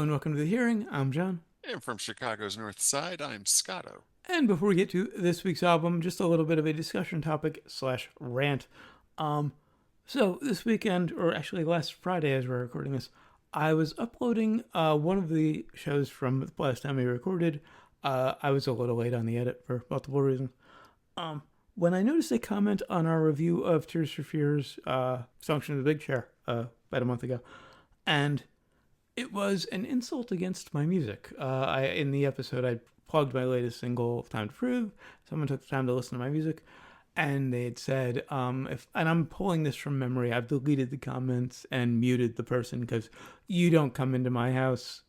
and welcome to the hearing. I'm John. And from Chicago's North Side, I'm Scotto. And before we get to this week's album, just a little bit of a discussion topic slash rant. Um, so this weekend, or actually last Friday as we're recording this, I was uploading one of the shows from the last time we recorded. I was a little late on the edit for multiple reasons. When I noticed a comment on our review of Tears for Fears' Function of the Big Chair about a month ago, and it was an insult against my music. In the episode, I plugged my latest single, "Time to Prove." Someone took the time to listen to my music, and they had said, "If," and I'm pulling this from memory, I've deleted the comments and muted the person because you don't come into my house,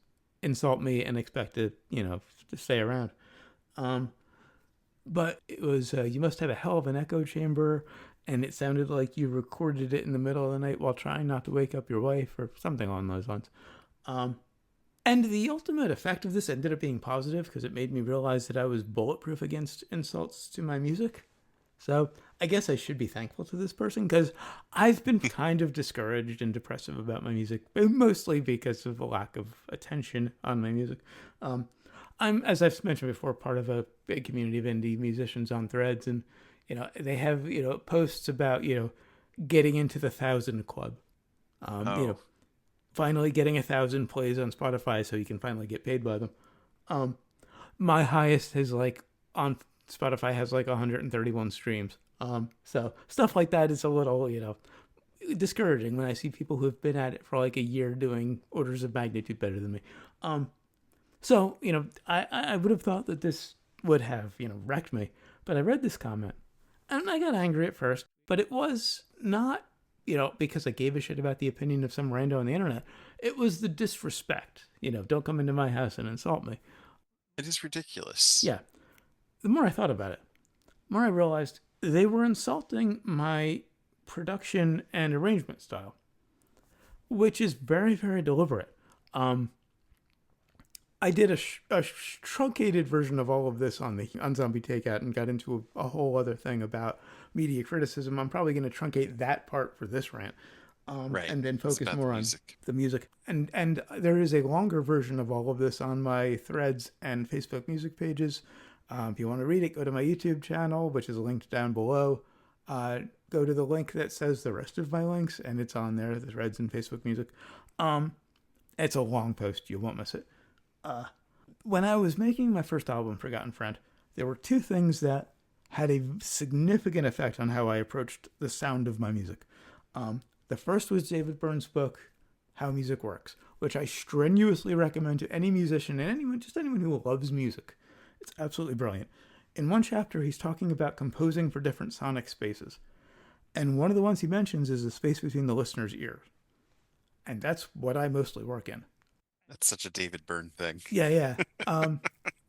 insult me, and expect to, to stay around. But it was, you must have a hell of an echo chamber, and it sounded like you recorded it in the middle of the night while trying not to wake up your wife, or something along those lines. And the ultimate effect of this ended up being positive because it made me realize that I was bulletproof against insults to my music. So I guess I should be thankful to this person because I've been kind of discouraged and depressive about my music, mostly because of a lack of attention on my music. I'm, as I've mentioned before, part of a big community of indie musicians on Threads, and they have posts about getting into the 1,000 club. Oh, Finally getting 1,000 plays on Spotify so you can finally get paid by them. My highest is on Spotify has 131 streams. So stuff like that is a little, discouraging when I see people who have been at it for a year doing orders of magnitude better than me. So, I would have thought that this would have, wrecked me. But I read this comment and I got angry at first, but it was not because I gave a shit about the opinion of some rando on the internet. It was the disrespect. Don't come into my house and insult me. it is ridiculous. Yeah. The more I thought about it, the more I realized they were insulting my production and arrangement style, which is very, very deliberate. I did a truncated version of all of this on Zombie Takeout and got into a whole other thing about media criticism. I'm probably going to truncate that part for this rant, Right. and then It's focus about the more on music. the music. And there is a longer version of all of this on my Threads and Facebook music pages. If you want to read it, go to my YouTube channel, which is linked down below. Go to the link that says the rest of my links, and it's on there, the Threads and Facebook music. It's a long post. You won't miss it. When I was making my first album, Forgotten Friend, there were two things that had a significant effect on how I approached the sound of my music. The first was David Byrne's book, How Music Works, which I strenuously recommend to any musician and anyone who loves music. It's absolutely brilliant. In one chapter, he's talking about composing for different sonic spaces. And one of the ones he mentions is the space between the listener's ears. And that's what I mostly work in. That's such a David Byrne thing. Yeah, yeah.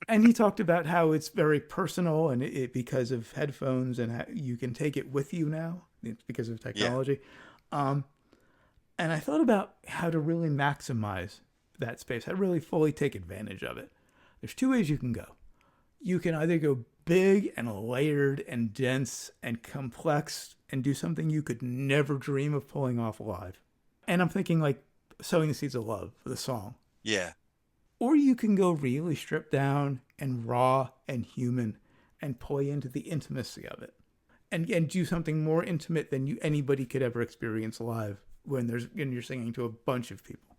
And he talked about how it's very personal and because of headphones and how you can take it with you now. It's because of Yeah. technology. And I thought about how to really maximize that space, how to really fully take advantage of it. There's two ways you can go. You can either go big and layered and dense and complex and do something you could never dream of pulling off live. And I'm thinking Sowing the Seeds of Love, the song. Yeah. Or you can go really stripped down and raw and human and play into the intimacy of it. And do something more intimate than anybody could ever experience live when you're singing to a bunch of people.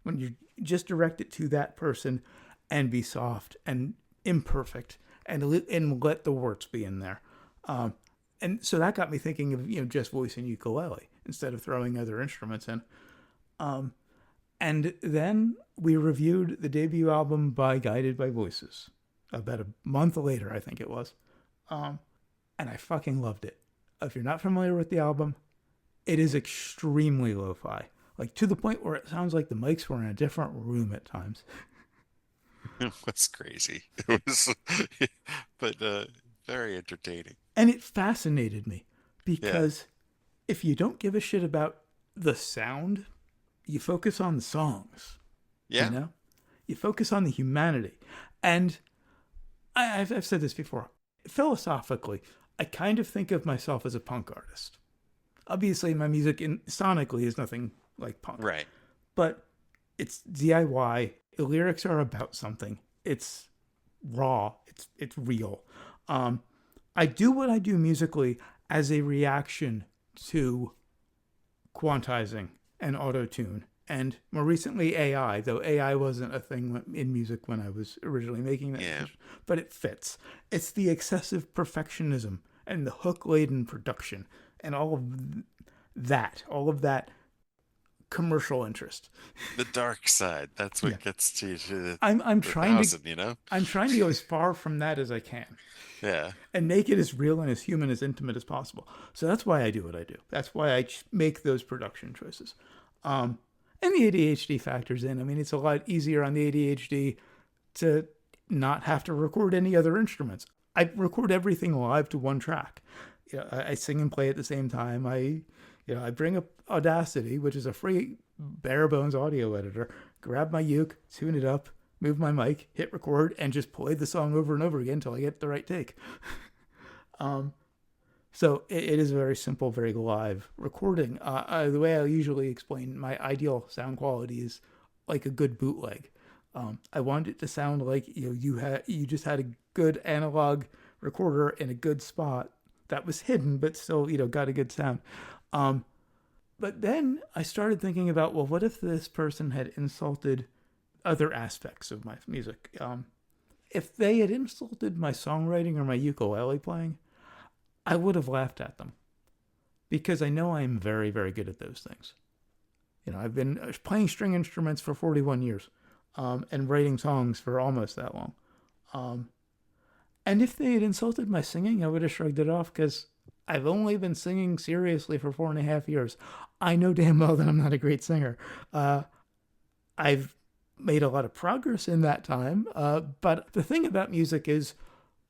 When you just direct it to that person and be soft and imperfect and let the words be in there. And so that got me thinking of just voice and ukulele instead of throwing other instruments in. And then we reviewed the debut album by Guided by Voices about a month later, I think it was. And I fucking loved it. If you're not familiar with the album, it is extremely lo-fi. To the point where it sounds like the mics were in a different room at times. It was crazy. It was, but very entertaining. And it fascinated me Yeah. because if you don't give a shit about the sound, you focus on the songs, you Yeah. know? You focus on the humanity. And I've said this before. Philosophically, I kind of think of myself as a punk artist. Obviously, my music sonically is nothing like punk. Right. But It's DIY. The lyrics are about something. It's raw. It's real. Um, I do what I do musically as a reaction to quantizing and auto tune, and more recently AI. Though AI wasn't a thing in music when I was originally making that Yeah. decision, but it fits. It's the excessive perfectionism and the hook laden production and all of that commercial interest. The dark side. That's Yeah, what gets to you to I'm the trying to thousand, you know? I'm trying to go as far from that as I can Yeah. and make it as real and as human, as intimate as possible. So that's why I do what I do. That's why I make those production choices. Um, and the ADHD factors in. I mean, it's a lot easier on the ADHD to not have to record any other instruments. I record everything live to one track. You know, I sing and play at the same time. I bring up Audacity, which is a free bare bones audio editor. Grab my uke, tune it up, move my mic, hit record, and just play the song over and over again until I get the right take. So it is a very simple, very live recording. The way I usually explain my ideal sound quality is like a good bootleg. I want it to sound like you just had a good analog recorder in a good spot that was hidden, but still got a good sound. Um, but then I started thinking about, well, what if this person had insulted other aspects of my music? If they had insulted my songwriting or my ukulele playing, I would have laughed at them because I know I am very, very good at those things. I've been playing string instruments for 41 years and writing songs for almost that long. Um, and if they had insulted my singing, I would have shrugged it off because I've only been singing seriously for 4.5 years. I know damn well that I'm not a great singer. I've made a lot of progress in that time. But the thing about music is,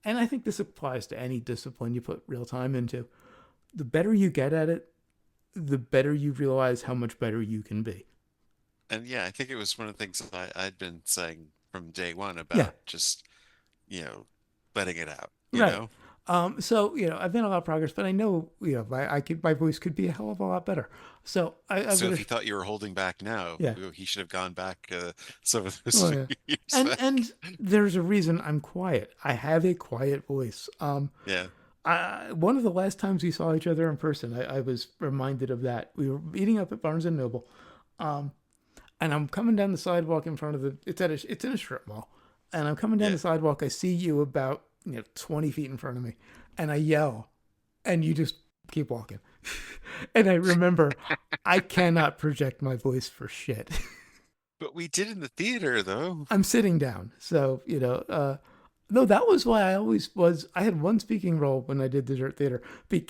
and I think this applies to any discipline you put real time into, the better you get at it, the better you realize how much better you can be. And yeah, I think it was one of the things that I'd been saying from day one Yeah, about just, you know, letting it out, you right. know? So I've made a lot of progress, but I know my voice could be a hell of a lot better. So I So would if have you thought you were holding back now, yeah. he should have gone back some of those Oh yeah. years And back. there's a reason I'm quiet. I have a quiet voice. Yeah. One of the last times we saw each other in person, I was reminded of that. We were meeting up at Barnes and Noble, and I'm coming down the sidewalk in front of it's in a strip mall, and I'm coming down Yeah. the sidewalk. I see you about 20 feet in front of me, and I yell, and you just keep walking. And I remember, I cannot project my voice for shit. But we did in the theater though. I'm sitting down, so no, that was why I always was. I had one speaking role when I did Desert Theater,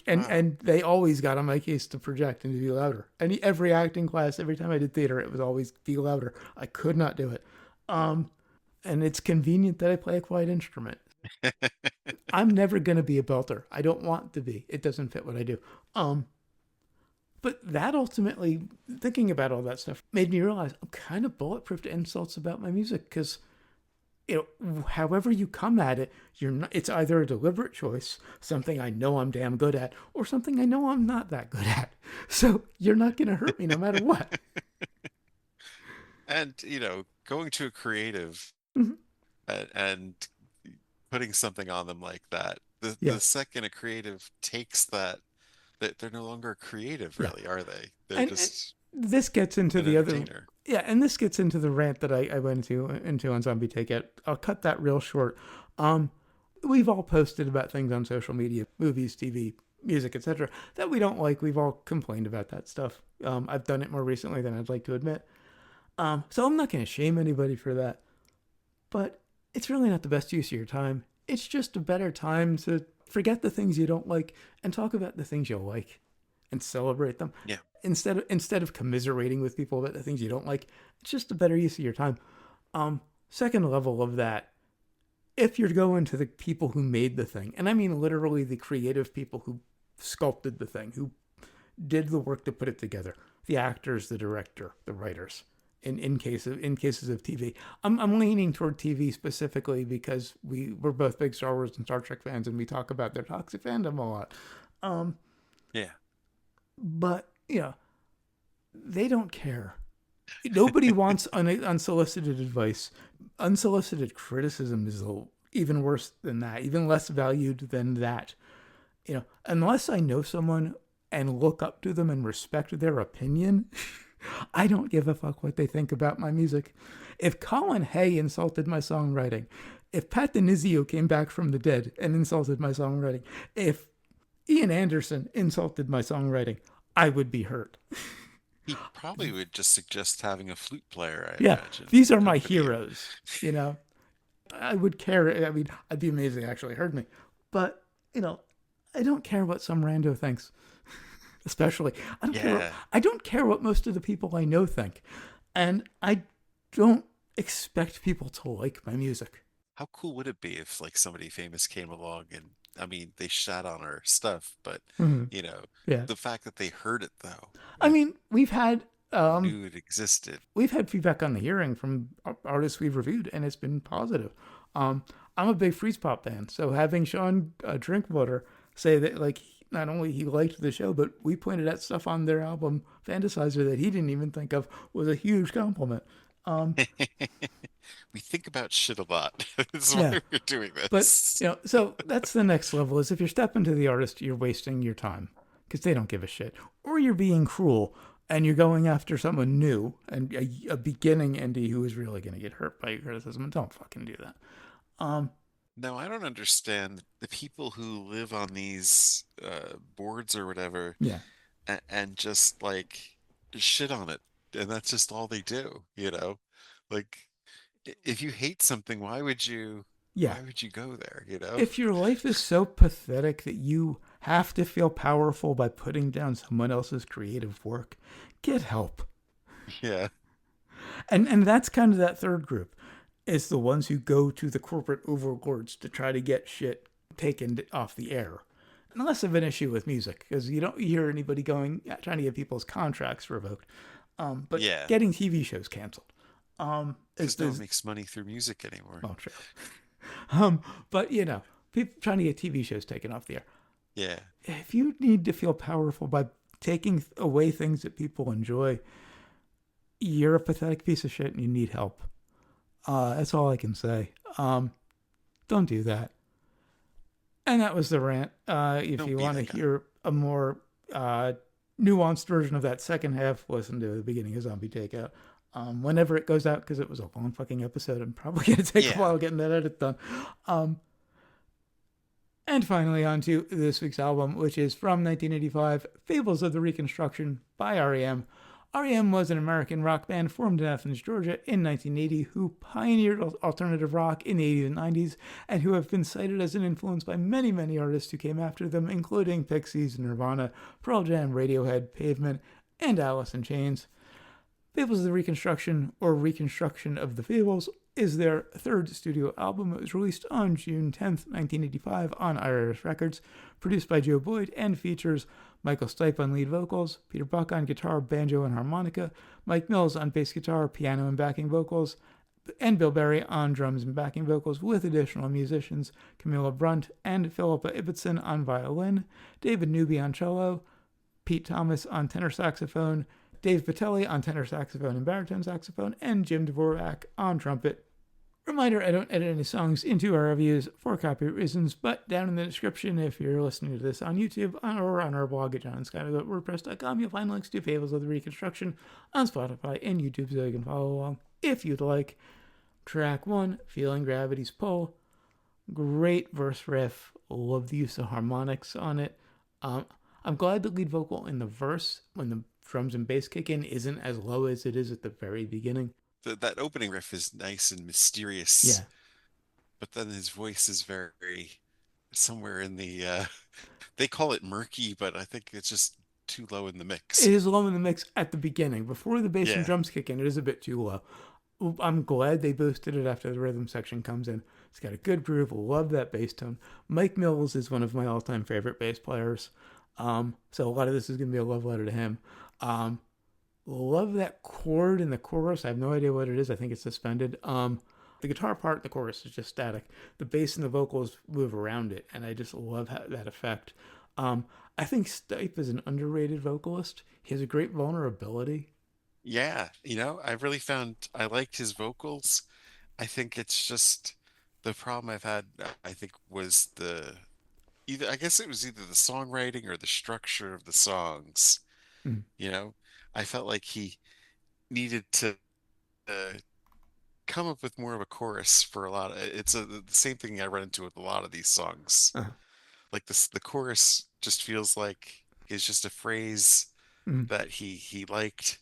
and Wow. they always got on my case to project and to be louder. And every acting class, every time I did theater, it was always be louder. I could not do it. And it's convenient that I play a quiet instrument. I'm never gonna be a belter. I don't want to be. It doesn't fit what I do. Um, but that ultimately, thinking about all that stuff, made me realize I'm kind of bulletproof to insults about my music because however you come at it, you're not. It's either a deliberate choice, something I know I'm damn good at, or something I know I'm not that good at. So you're not gonna hurt me no matter what. And, going to a creative Mhm. and putting something on them like that, Yeah, the second a creative takes that, they're no longer creative, yeah. really, are they? They're And just this gets into an the other. entertainer. Yeah, and this gets into the rant that I went into on Zombie Take It. I'll cut that real short. Um, we've all posted about things on social media, movies, TV, music, etc., that we don't like. We've all complained about that stuff. I've done it more recently than I'd like to admit. So I'm not going to shame anybody for that. But it's really not the best use of your time. It's just a better time to forget the things you don't like and talk about the things you like and celebrate them. Yeah. Instead of commiserating with people about the things you don't like, it's just a better use of your time. Second level of that, if you're going to the people who made the thing, and I mean literally the creative people who sculpted the thing, who did the work to put it together, the actors, the director, the writers. In cases of TV, I'm leaning toward TV specifically because we're both big Star Wars and Star Trek fans, and we talk about their toxic fandom a lot. Um, Yeah. but they don't care. Nobody wants unsolicited advice. Unsolicited criticism is even worse than that, even less valued than that. Unless I know someone and look up to them and respect their opinion, I don't give a fuck what they think about my music. If Colin Hay insulted my songwriting, if Pat Denizio came back from the dead and insulted my songwriting, if Ian Anderson insulted my songwriting, I would be hurt. He probably would just suggest having a flute player, I Yeah, imagine, these to are my accompany you. heroes. I would care. I mean, I'd be amazed if they actually heard me. But, you know, I don't care what some rando thinks. Especially, Yeah. I don't care what most of the people I know think. And I don't expect people to like my music. How cool would it be if like somebody famous came along and I mean they shat on our stuff, but Mm-hmm. you know, Yeah. the fact that they heard it though I and mean, knew it existed. we've had feedback on the hearing from artists we've reviewed, and it's been positive. Um, I'm a big freeze pop fan, so having Sean Drinkwater say that like not only he liked the show, but we pointed out stuff on their album Fantasizer that he didn't even think of was a huge compliment. Um, We think about shit a lot. That's yeah, why we're doing but this. so that's the next level. Is if you're stepping to the artist, you're wasting your time because they don't give a shit, or you're being cruel and you're going after someone new and a beginning indie who is really going to get hurt by your criticism. And don't fucking do that. Um, No, I don't understand the people who live on these boards or whatever yeah, and just like shit on it. And that's just all they do, you know? Like if you hate something, yeah. why would you go there, you know? If your life is so pathetic that you have to feel powerful by putting down someone else's creative work, get help. Yeah. And that's kind of that third group. Is the ones who go to the corporate overlords to try to get shit taken off the air. And less of an issue with music because you don't hear anybody going trying to get people's contracts revoked. But Yeah. getting TV shows canceled. Is Because no one this makes money through music anymore. well true. But people trying to get TV shows taken off the air. Yeah. If you need to feel powerful by taking away things that people enjoy, you're a pathetic piece of shit and you need help. That's all I can say. Don't do that. And that was the rant. If Don't you be want to that guy. hear a more nuanced version of that second half, listen to the beginning of Zombie Takeout. Whenever it goes out, because it was a long fucking episode, I'm probably going to take a Yeah. while getting that edit done. Um, and finally, on to this week's album, which is from 1985, Fables of the Reconstruction by R.E.M. R.E.M. was an American rock band formed in Athens, Georgia in 1980 who pioneered alternative rock in the 80s and 90s and who have been cited as an influence by many, many artists who came after them, including Pixies, Nirvana, Pearl Jam, Radiohead, Pavement, and Alice in Chains. Fables of the Reconstruction, or Reconstruction of the Fables, is their third studio album. It was released on June 10th, 1985 on Iris Records, produced by Joe Boyd, and features Michael Stipe on lead vocals, Peter Buck on guitar, banjo, and harmonica, Mike Mills on bass guitar, piano, and backing vocals, and Bill Berry on drums and backing vocals, with additional musicians Camilla Brunt and Philippa Ibbotson on violin, David Newby on cello, Pete Thomas on tenor saxophone, Dave Patelli on tenor saxophone and baritone saxophone, and Jim Dvorak on trumpet. Reminder, I don't edit any songs into our reviews for copyright reasons, but down in the description, if you're listening to this on YouTube or on our blog at johnscotto.wordpress.com, you'll find links to Fables of the Reconstruction on Spotify and YouTube so you can follow along if you'd like. Track 1, Feeling Gravity's Pull. Great verse riff. Love the use of harmonics on it. I'm glad the lead vocal in the verse, when the drums and bass kick in, isn't as low as it is at the very beginning. That opening riff is nice and Yeah, mysterious, but then his voice is very somewhere in the they call it murky, but I think it's just too low in the it mix. is low in the mix at the beginning. Before the bass and Yeah. drums kick in, it is a bit too low. I'm glad they boosted it after the rhythm section comes in. It's got a good groove. Love that bass tone. Mike Mills is one of my all-time favorite bass players. So a lot of this is going to be a love letter to him. Love that chord in the chorus. I have no idea what it is. I think it's suspended. The guitar part in the chorus is just static. The bass and the vocals move around it, and I just love that effect. I think Stipe is an underrated vocalist. He has a great vulnerability. Yeah, I really found I liked his vocals. I think it's just the problem I've had, I think, was I guess it was either the songwriting or the structure of the songs, Mm. you know? I felt like he needed to uh, come up with more of a chorus for a lot of it's the same thing I run into with a lot of these songs. Uh, Like the chorus just feels like is just a phrase mm. that he liked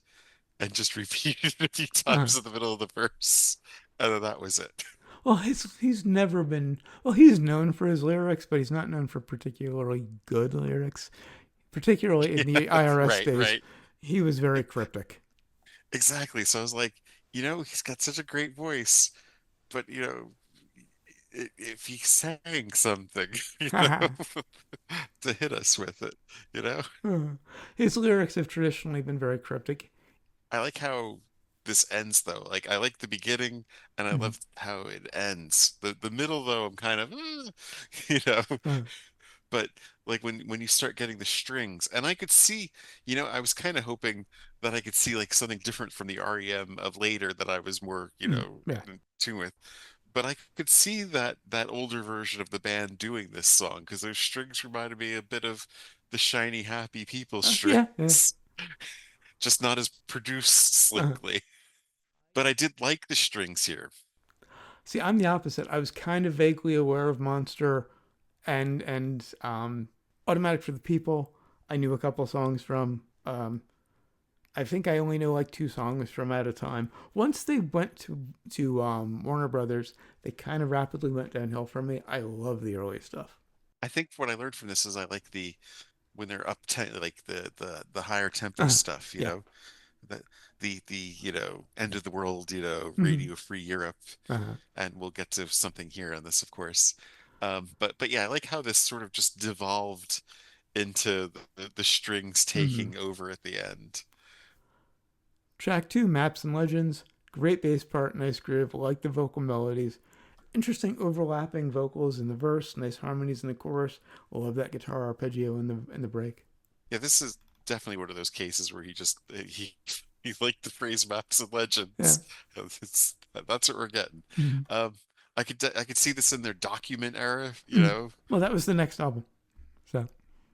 and just repeated a few Uh, times in the middle of the verse, and then that was it. well, he's never been. Well, he's known for his lyrics, but he's not known for particularly good lyrics. Particularly in the Yeah, IRS right, days, right. he was very cryptic. Exactly. So I was like, he's got such a great voice, but if he sang something, to hit us with it, you know? His lyrics have traditionally been very cryptic. I like how this ends though. Like I like the beginning and I Mm. love how it ends. The middle though, I'm kind of you know, Uh, but like when you start getting the strings and I could see, I was kind of hoping that I could see like something different from the REM of later that I was more, yeah. in tune with. But I could see that older version of the band doing this song because those strings reminded me a bit of the shiny happy people Yeah. Yeah. strings, just not as produced Uh, slickly. But I did like the strings here. see, I'm the opposite. I was kind of vaguely aware of Monster and Automatic for the People. I knew a couple songs from. I think I only know like two songs from at a time. Once they went to Warner Brothers, they kind of rapidly went downhill for me. I love the early stuff. I think what I learned from this is I like the when they're up like the higher tempo Uh, stuff, yeah. the end of the world, Mm-hmm. Radio Free Europe, Uh, and we'll get to something here on this, of course. But yeah, I like how this sort of just devolved into the strings mm-hmm. taking over at the end. Track two, Maps and Legends. Great bass part, nice groove. Like the vocal melodies. Interesting overlapping vocals in the verse, nice harmonies in the chorus. Love that guitar arpeggio in the break. Yeah, this is definitely one of those cases where he liked the phrase maps and Yeah. legends. That's what we're getting. Mm-hmm. Um, I could see this in their document era, Mm. Well, that was the next album. So,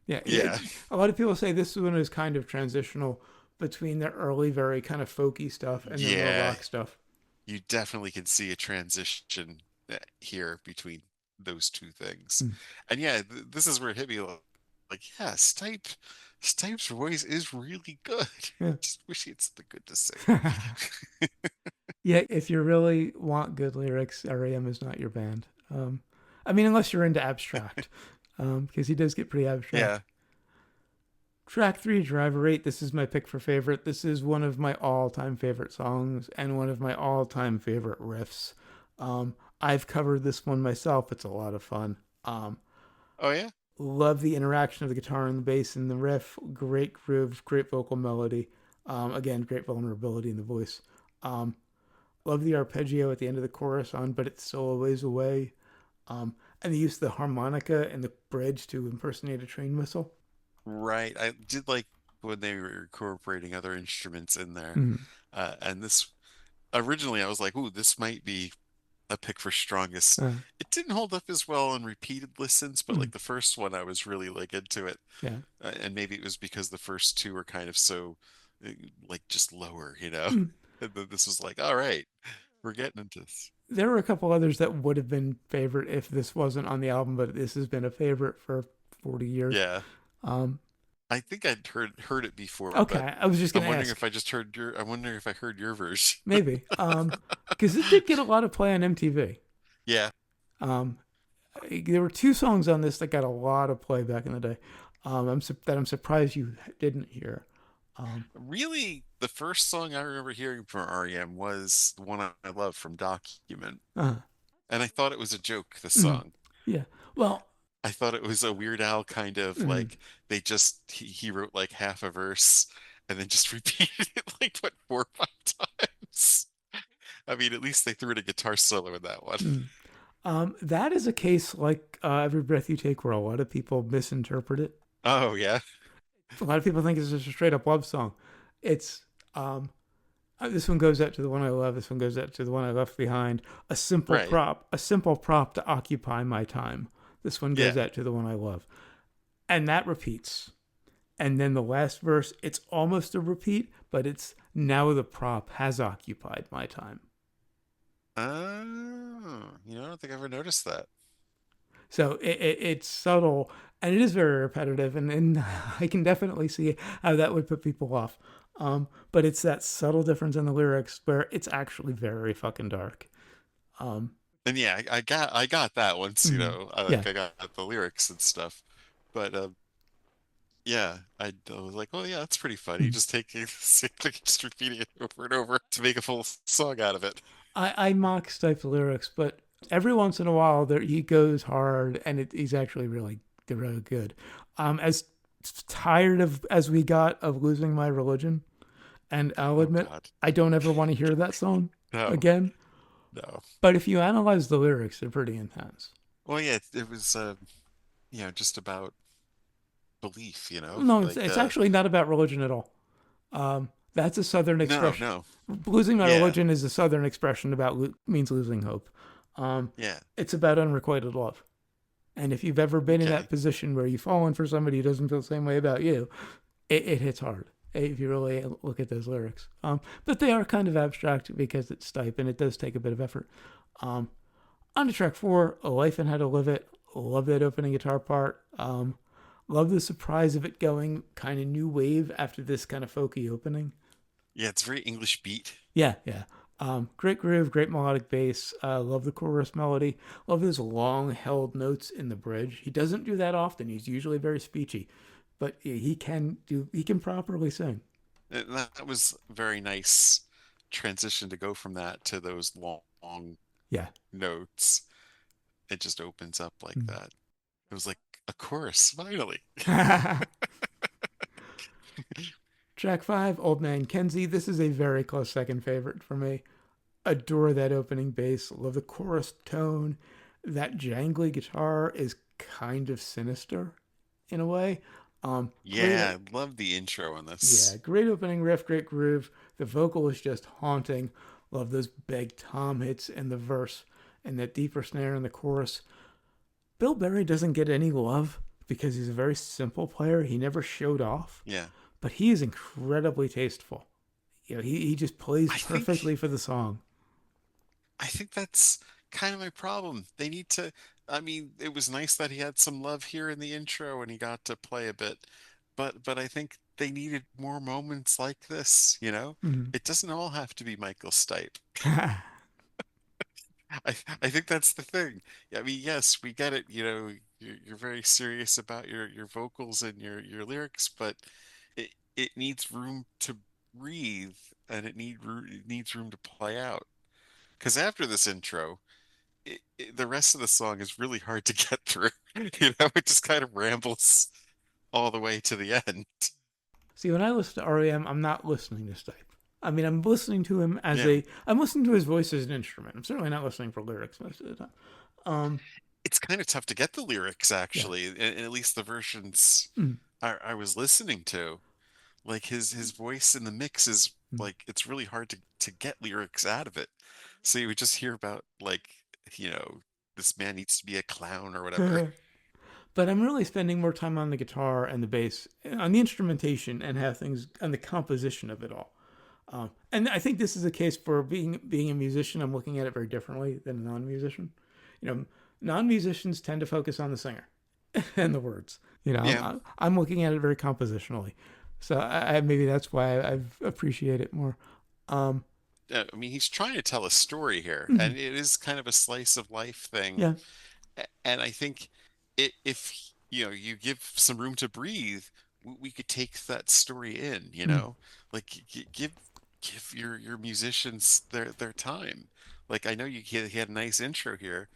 yeah, Yeah, a lot of people say this one is kind of transitional between the early, very kind of folky stuff and the real yeah. rock stuff. You definitely can see a transition here between those two things. Mm. And yeah, this is where it hit me like, yeah, Stipe's voice is really good. Yeah. Just wish he had something good to say. Yeah, if you really want good lyrics, R.E.M. is not your band. I mean, unless you're into abstract, because he does get pretty abstract. Yeah. Track three, Driver 8. This is my pick for favorite. This is one of my all time favorite songs and one of my all time favorite riffs. I've covered this one myself. It's a lot of fun. Oh yeah. Love the interaction of the guitar and the bass in the riff. Great groove, great vocal melody. Again, great vulnerability in the voice. Um, love the arpeggio at the end of the chorus on But It's Still a Ways Away. And the use of the harmonica and the bridge to impersonate a train whistle. Right. I did like when they were incorporating other instruments in there. Mm. And this originally I was like, ooh, this might be a pick for strongest. Uh, It didn't hold up as well on repeated listens, but mm. like the first one, I was really like into it. Yeah. And maybe it was because the first two were kind of so uh, like just lower, you know? Mm. And then this was like, all right, we're getting into this. There were a couple others that would have been favorite if this wasn't on the album, but this has been a favorite for 40 years. Yeah. Um, I think I'd heard it before, but okay, I was just I'm gonna wondering if ask. I just heard your I'm wondering if I heard your version. Maybe. Because it did get a lot of play on MTV. Yeah. Um, there were two songs on this that got a lot of play back in the day. I'm surprised you didn't hear. Um, Really, the first song I remember hearing from REM was the one I love from Document. uh, And I thought it was a joke, the mm, song. yeah. Well, I thought it was a Weird Al kind of mm, like he wrote like half a verse and then just repeated it like what 4 or 5 times. I mean, at least they threw in a guitar solo in that one. mm. That is a case like Every Breath You Take, where a lot of people misinterpret it. Oh yeah. A lot of people think it's just a straight up love song. It's This one goes out to the one I love. This one goes out to the one I left behind. Right. A simple prop to occupy my time. This one goes Yeah. out to the one I love. And that repeats. And then the last verse, it's almost a repeat, but it's now the prop has occupied my time. I don't think I ever noticed that. So it's subtle and it is very repetitive, and I can definitely see how that would put people off. But it's that subtle difference in the lyrics where it's actually very fucking dark. Um, And yeah, I got that once, yeah. I got the lyrics and stuff. But yeah, I was like, oh yeah, that's pretty funny. Just taking like just repeating it over and over to make a full song out of it. I mock Stipe's lyrics, but every once in a while there he goes hard, and he's actually really they're really good. As tired of as we got of losing my religion, and I'll Oh admit God. I don't ever want to hear that song No, again. no. But if you analyze the lyrics, they're pretty intense. Well, yeah, it was just about belief, No, like it's actually not about religion at all. That's a Southern no, expression. no. Losing my Yeah, religion is a Southern expression about means losing hope. yeah. It's about unrequited love. And if you've ever been in that Okay. position where you've fallen for somebody who doesn't feel the same way about you, it hits hard if you really look at those lyrics. But they are kind of abstract because it's Stipe and it does take a bit of effort. Um, on to track four, A Life and How to Live It. Love that opening guitar part. Love the surprise of it going kind of new wave after this kind of folky opening. Yeah, it's very English beat. Yeah, yeah. Great groove, great melodic bass. Love the chorus melody. Love his long held notes in the bridge. He doesn't do that often. He's usually very speechy, but he can properly sing. And that was very nice transition to go from that to those long Yeah. notes. It just opens up like that. It was like a chorus, finally. Track five, Old Man Kenzie. This is a very close second favorite for me. Adore that opening bass. Love the chorus tone. That jangly guitar is kind of sinister in a way. Great. Yeah, I love the intro on Yeah, this. great opening riff, great groove. The vocal is just haunting. Love those big tom hits in the verse and that deeper snare in the chorus. Bill Berry doesn't get any love because he's a very simple player. He never showed off, Yeah. but he is incredibly tasteful. He just plays I think perfectly for the song. I think that's kind of my problem. They need to, I mean, it was nice that he had some love here in the intro and he got to play a bit, but I think they needed more moments like this. Mm-hmm. It doesn't all have to be Michael Stipe. I think that's the thing. I mean, yes, we get it, you're very serious about your vocals and your lyrics, but it needs room to breathe and it needs room to play out. Because after this intro, the rest of the song is really hard to get through. It just kind of rambles all the way to the end. See, when I listen to R.E.M., I'm not listening to Stipe. I mean, I'm listening to him Yeah. I'm listening to his voice as an instrument. I'm certainly not listening for lyrics most of the time. Um, It's kind of tough to get the lyrics, yeah. actually, and at least the versions Mm, I was listening to. Like his voice in the mix is mm. like it's really hard to get lyrics out of it. So you would just hear about like, you know, this man needs to be a clown or whatever. But I'm really spending more time on the guitar and the bass, on the instrumentation and how things, on the composition of it all. And I think this is a case for being a musician. I'm looking at it very differently than a non-musician. You know, non-musicians tend to focus on the singer and the words. Yeah. I'm looking at it very compositionally. So maybe that's why I appreciate it more. Um, I mean, he's trying to tell a story here, mhm, and it is kind of a slice of life thing. yeah. And I think if you give some room to breathe, we could take that story in, Mm, like give your musicians their time. Like I know he had a nice intro here,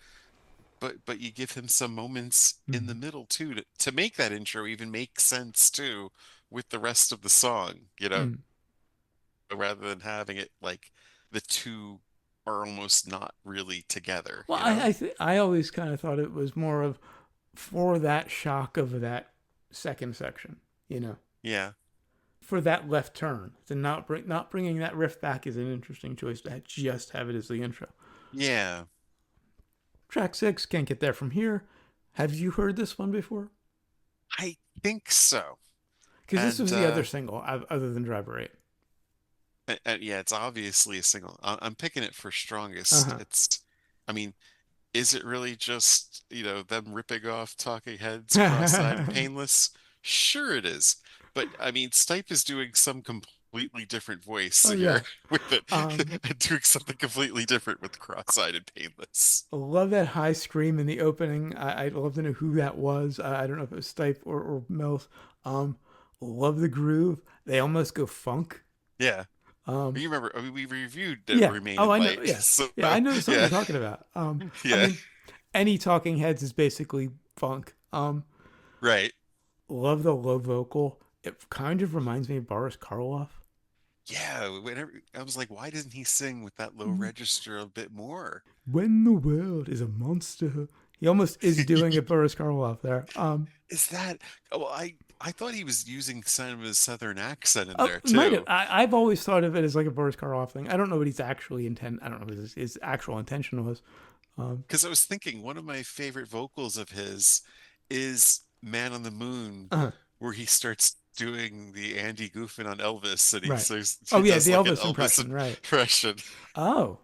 but you give him some moments in the mm, middle too to make that intro even make sense too with the rest of the song, mm. rather than having it like the two are almost not really together, Well, you know? I always kind of thought it was more of for that shock of that second section. You know, Yeah. for that left turn. To not bringing that riff back is an interesting choice to just have it as the intro. Yeah, Track 6, Can't Get There From Here. Have you heard this one before? I think so. Because this And was the other single other than Driver 8. yeah, it's obviously a single. I'm picking it for Uh strongest. huh. I mean, is it really just, them ripping off Talking Heads, Cross-Eyed and Painless? Sure it is. But I mean, Stipe is doing some completely different voice Oh, here yeah. with it, Um, and doing something completely different with Cross-Eyed and Painless. I love that high scream in the opening. I'd love to know who that was. I don't know if it was Stipe or Mills. Um, love the groove. They almost go funk. Yeah. Um, You remember, I mean, we reviewed yeah. Remain Oh, in I know. Light, Yeah. so Yeah, I know the song yeah, you're talking about. I yeah, mean, any Talking Heads is basically funk. right. Love the low vocal. It kind of reminds me of Boris Karloff. Yeah, whenever I was like, why doesn't he sing with that low register a bit more? When the world is a monster. He almost is doing a Boris Karloff there. Is that, oh, well, I thought he was using some of his southern accent in Oh, there might have. too. I've always thought of it as like a Boris Karloff thing. I don't know what he's actually intend. I don't know what his actual intention was. Um, Because I was thinking one of my favorite vocals of his is Man on the Moon, uh, where he starts doing the Andy Goofin on Elvis, and right. he Oh yeah, does the like an Elvis Elvis impression. Right. impression. Oh,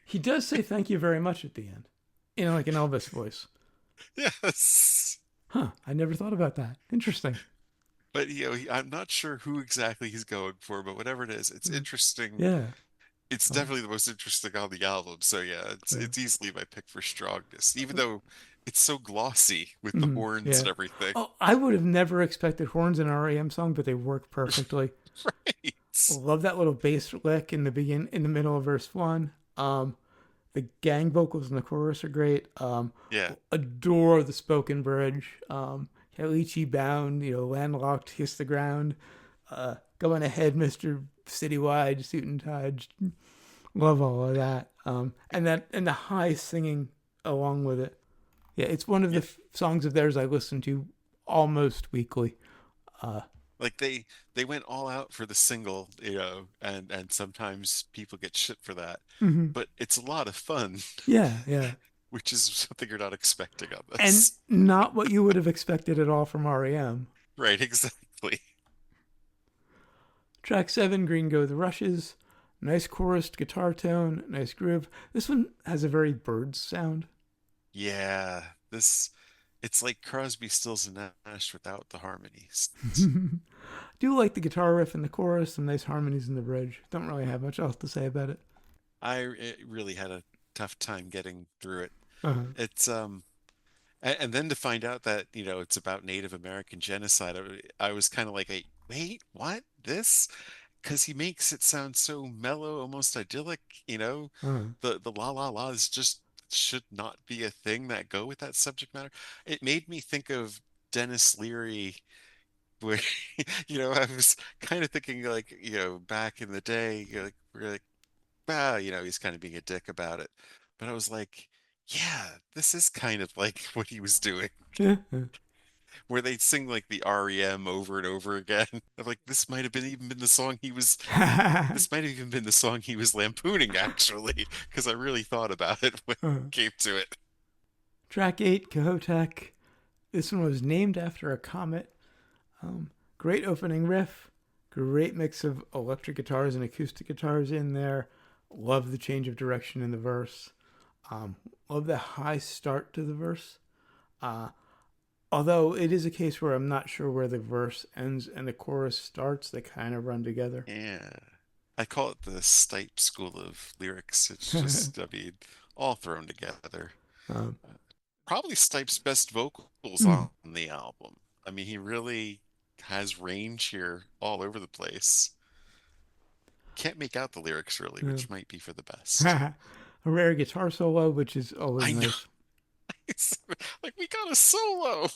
he does say thank you very much at the end, in like an Elvis voice. Yes. Huh. I never thought about that. Interesting. But I'm not sure who exactly he's going for, but whatever it is, it's interesting. Yeah. It's Um, definitely the most interesting on the album. So yeah, it's yeah. it's easily my pick for strongness, even though it's so glossy with the Mhm, horns yeah. and everything. Oh, I would have never expected horns in an R.E.M. song, but they work perfectly. Right. Love that little bass lick in the middle of verse one. The gang vocals in the chorus are great. Yeah. Adore the spoken bridge. Kalichi bound, landlocked, kiss the ground. Going ahead, Mister Citywide, suit and tie. Love all of that. And the high singing along with it. Yeah, it's one of the Yeah. songs of theirs I listen to almost weekly. Uh, Like they went all out for the single, and sometimes people get shit for that. mhm. But it's a lot of fun, Yeah, yeah. which is something you're not expecting on And this. not what you would have expected at all from REM. Right, exactly. Track 7, Green Go the Rushes. Nice chorus, guitar tone, nice groove. This one has a very Birds sound. Yeah, this it's like Crosby, Stills and Nash without the harmonies. Do like the guitar riff in the chorus, some nice harmonies in the bridge. Don't really have much else to say about it. Really had a tough time getting through it. Uh-huh. It's and then to find out that, it's about Native American genocide, I was kind of like, wait, what? This? Because he makes it sound so mellow, almost idyllic, Uh-huh. the la la la's just should not be a thing that go with that subject matter. It made me think of Dennis Leary, where I was kind of thinking like, back in the day, like we're like, well, he's kind of being a dick about it. But I was like, yeah, this is kind of like what he was doing, Yeah. where they sing like the R.E.M. over and over again. I'm like, this might have even been the song he was lampooning, actually, because I really thought about it when Uh-huh. it came to it. Track 8, Cahotek. This one was named after a comet. Great opening riff. Great mix of electric guitars and acoustic guitars in there. Love the change of direction in the verse. Love the high start to the verse. Uh, Although it is a case where I'm not sure where the verse ends and the chorus starts, they kind of run together. Yeah. I call it the Stipe school of lyrics. It's just, I mean, all thrown together. um, Probably Stipe's best vocals mm, on the album. I mean, he really has range here all over the place. Can't make out the lyrics really, yeah. which might be for the best. A rare guitar solo, which is always I know. nice. Like, we got a solo.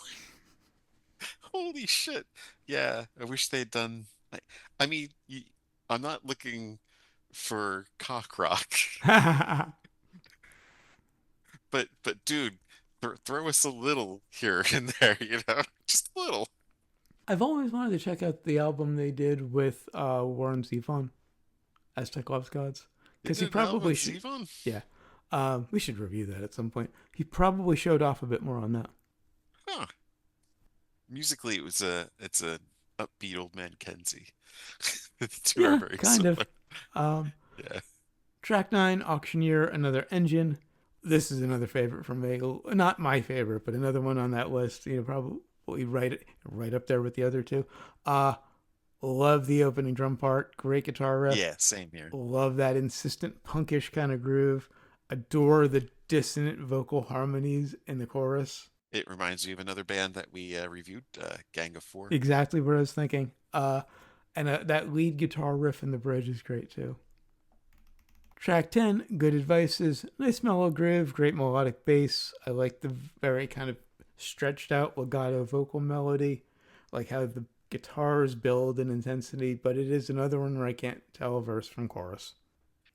Holy shit. Yeah, I wish they'd done. I mean, I'm not looking for cock rock, but dude, throw us a little here and there, just a little. I've always wanted to check out the album they did with Warren Zevon as Chekhov's Gods, They because he did an album with probably should. Zevon? Yeah, we should review that at some point. He probably showed off a bit more on that. Huh. Musically, it's a upbeat old man Kenzie. The two are Yeah, very kind of. similar. Um, Yeah. Track 9, Auctioneer, Another Engine. This is another favorite from me. Not my favorite, but another one on that list. Probably right up there with the other two. Uh, love the opening drum part. Great guitar riff. Yeah, same here. Love that insistent punkish kind of groove. Adore the dissonant vocal harmonies in the chorus. It reminds me of another band that we reviewed, Gang of Four. Exactly what I was thinking. And that lead guitar riff in the bridge is great too. Track 10, Good Advices. Nice mellow groove, great melodic bass. I like the very kind of stretched out legato vocal melody. Like how the guitars build in intensity, but it is another one where I can't tell a verse from chorus.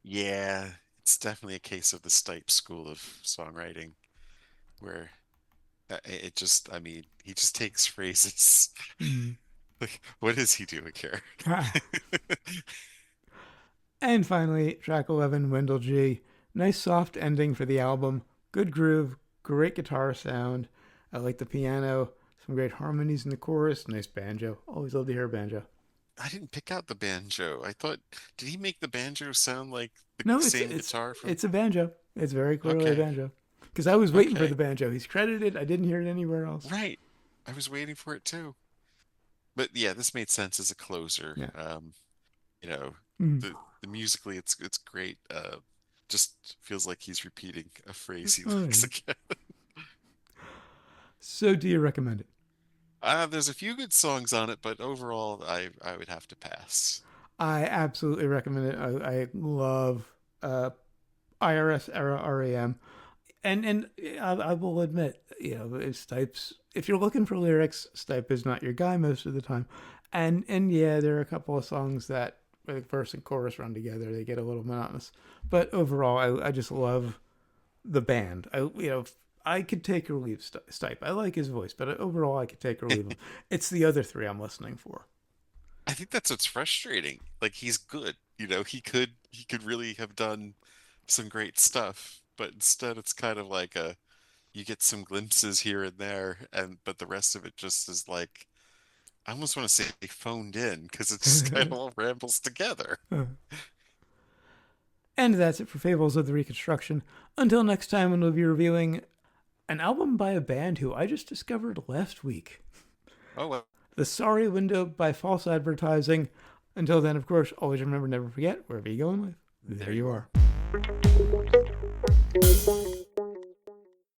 Yeah, it's definitely a case of the Stipe school of songwriting where I mean, he just takes phrases. Mm. Like, what is he doing here? And finally, track 11, Wendell G. Nice soft ending for the album. Good groove, great guitar sound. I like the piano, some great harmonies in the chorus, nice banjo. Always love to hear banjo. I didn't pick out the banjo. I thought, did he make the banjo sound like the No, it's same it's guitar from? it's a banjo. It's very clearly a Okay, banjo. Because I was waiting for the okay, banjo. He's credited. I didn't hear it anywhere else. right. I was waiting for it too. But yeah, this made sense as a closer. Yeah. You know, Mm. the musically it's great. Just feels like he's repeating a phrase he Oh, likes yeah. again. So, do you recommend it? There's a few good songs on it, but overall, I would have to pass. I absolutely recommend it. I love IRS era REM. And I will admit, Stipe's. If you're looking for lyrics, Stipe is not your guy most of the time. And yeah, there are a couple of songs that where the verse and chorus run together. They get a little monotonous, but overall, I just love the band. I could take or leave Stipe. I like his voice, but overall, I could take or leave him. It's the other three I'm listening for. I think that's what's frustrating. Like he's good, he could really have done some great stuff, but instead it's kind of like a you get some glimpses here and there, and but the rest of it just is like I almost want to say phoned in because it just kind of all rambles together. And that's it for Fables of the Reconstruction. Until next time, when we'll be reviewing an album by a band who I just discovered last week. Oh well. The Sorry Window by False Advertising. Until then, of course, always remember, never forget, wherever you go in life, there There you you are. are.